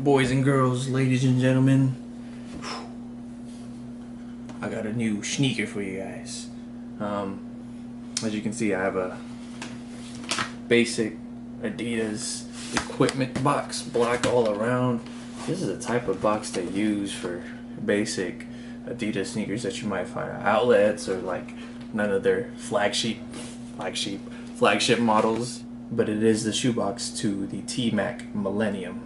Boys and girls, ladies and gentlemen, I got a new sneaker for you guys. As you can see, I have a basic Adidas equipment box, black all around. This is the type of box they use for basic Adidas sneakers that you might find at outlets or like none of their flagship models. But it is the shoebox to the T-Mac Millennium.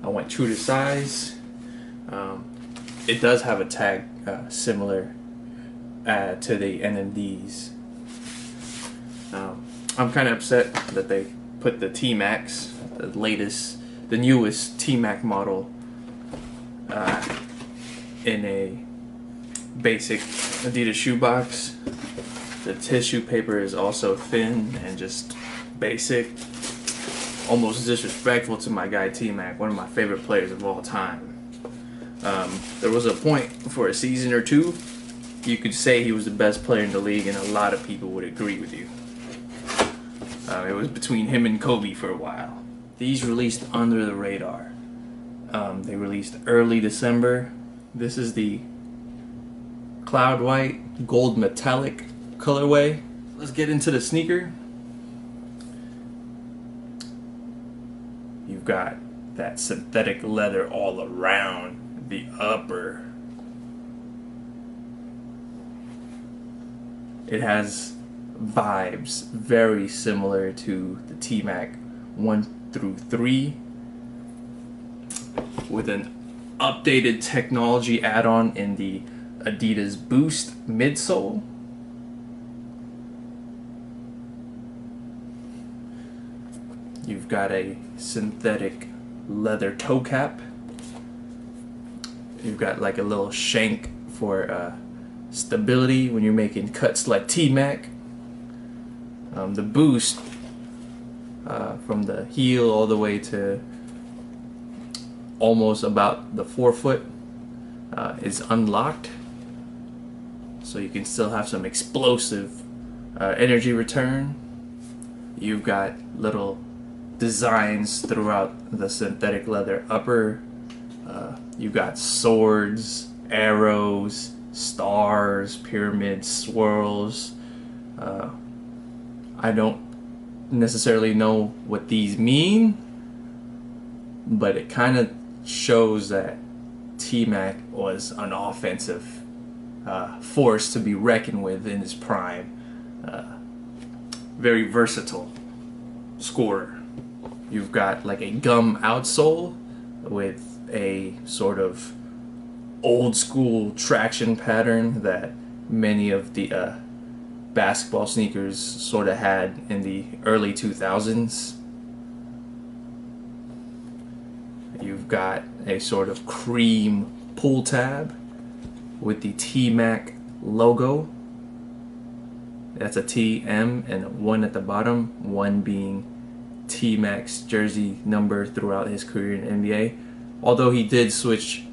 I went true to size. It does have a tag similar to the NMDs. I'm kind of upset that they put the T-Macs, the newest T-Mac model, in a basic Adidas shoebox. The tissue paper is also thin and just basic. Almost disrespectful to my guy T-Mac, one of my favorite players of all time. There was a point for a season or two you could say he was the best player in the league, and a lot of people would agree with you. It was between him and Kobe for a while. These released under the radar. They released early December. This is the cloud white gold metallic colorway. Let's get into the sneaker. You've got that synthetic leather all around the upper. It has vibes very similar to the T-Mac 1 through 3 with an updated technology add-on in the Adidas Boost midsole. You've got a synthetic leather toe cap. You've got like a little shank for stability when you're making cuts like T-Mac. The Boost from the heel all the way to almost about the forefoot is unlocked, so you can still have some explosive energy return. You've got little designs throughout the synthetic leather upper. You've got swords, arrows, stars, pyramids, swirls. I don't necessarily know what these mean, but it kind of shows that T-Mac was an offensive force to be reckoned with in his prime. Very versatile scorer. You've got like a gum outsole with a sort of old school traction pattern that many of the basketball sneakers sort of had in the early 2000s. You've got a sort of cream pull tab with the T-Mac logo. That's a T, M, and a 1 at the bottom, 1 being T-Mac's jersey number throughout his career in the NBA. Although he did switch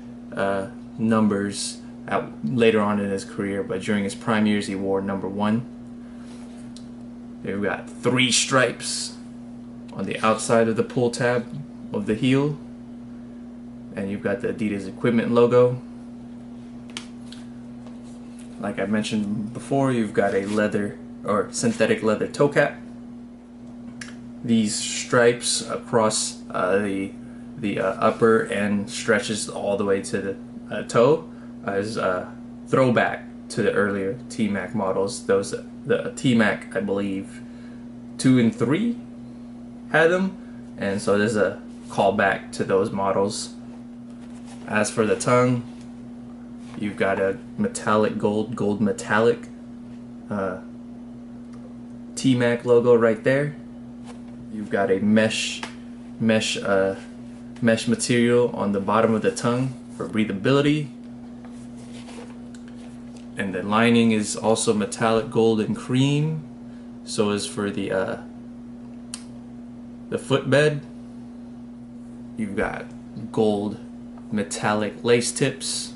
numbers later on in his career, but during his prime years he wore number 1. We've got 3 stripes on the outside of the pull tab of the heel, and you've got the Adidas equipment logo. Like I mentioned before, you've got a leather or synthetic leather toe cap. These stripes across the upper and stretches all the way to the toe as a throwback to the earlier T-Mac models. The T-Mac, I believe, 2 and 3 had them, and so there's a callback to those models. As for the tongue, you've got a metallic gold metallic T-Mac logo right there. You've got a mesh material on the bottom of the tongue for breathability, and the lining is also metallic gold and cream. So is for the footbed. You've got gold metallic lace tips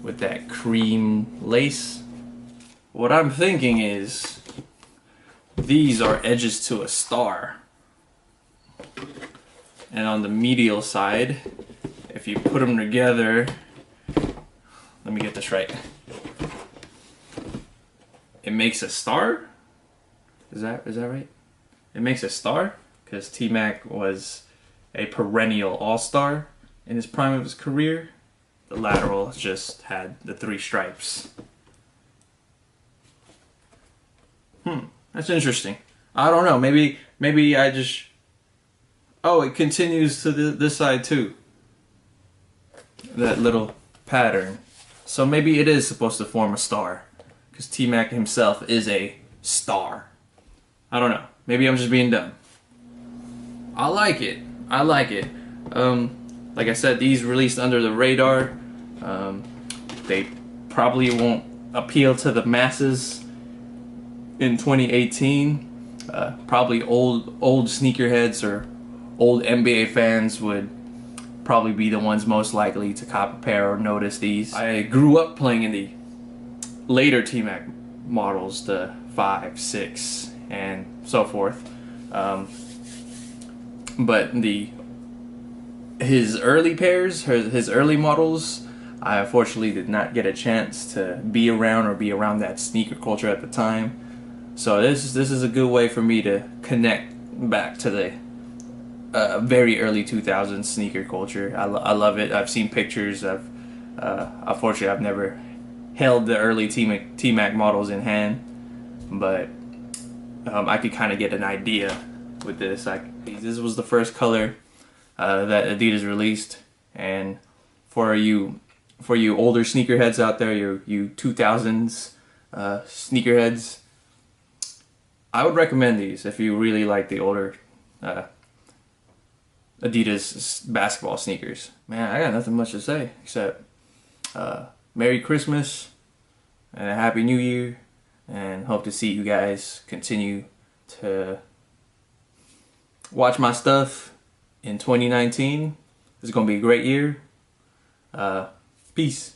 with that cream lace. What I'm thinking is these are edges to a star. and on the medial side, if you put them together, let me get this right. It makes a star? Is that right? It makes a star because T-Mac was a perennial all-star in his prime of his career. The lateral just had the 3 stripes. That's interesting. I don't know. Maybe I just. Oh, it continues to this side too. That little pattern. So maybe it is supposed to form a star, because T-Mac himself is a star. I don't know. Maybe I'm just being dumb. I like it. I like it. Like I said, these released under the radar. They probably won't appeal to the masses in 2018. Probably old sneakerheads or old NBA fans would probably be the ones most likely to cop a pair or notice these. I grew up playing in the later T-Mac models, the 5, 6, and so forth. But his early pairs, his early models, I unfortunately did not get a chance to be around that sneaker culture at the time. So this is a good way for me to connect back to the very early 2000s sneaker culture. I love it. I've seen pictures. Unfortunately, I've never held the early T-Mac models in hand, but I could kind of get an idea with this. This was the first color that Adidas released, and for you older sneakerheads out there, you 2000s sneakerheads, I would recommend these if you really like the older Adidas basketball sneakers. Man, I got nothing much to say except Merry Christmas and a Happy New Year, and hope to see you guys continue to watch my stuff in 2019. It's gonna be a great year. Peace.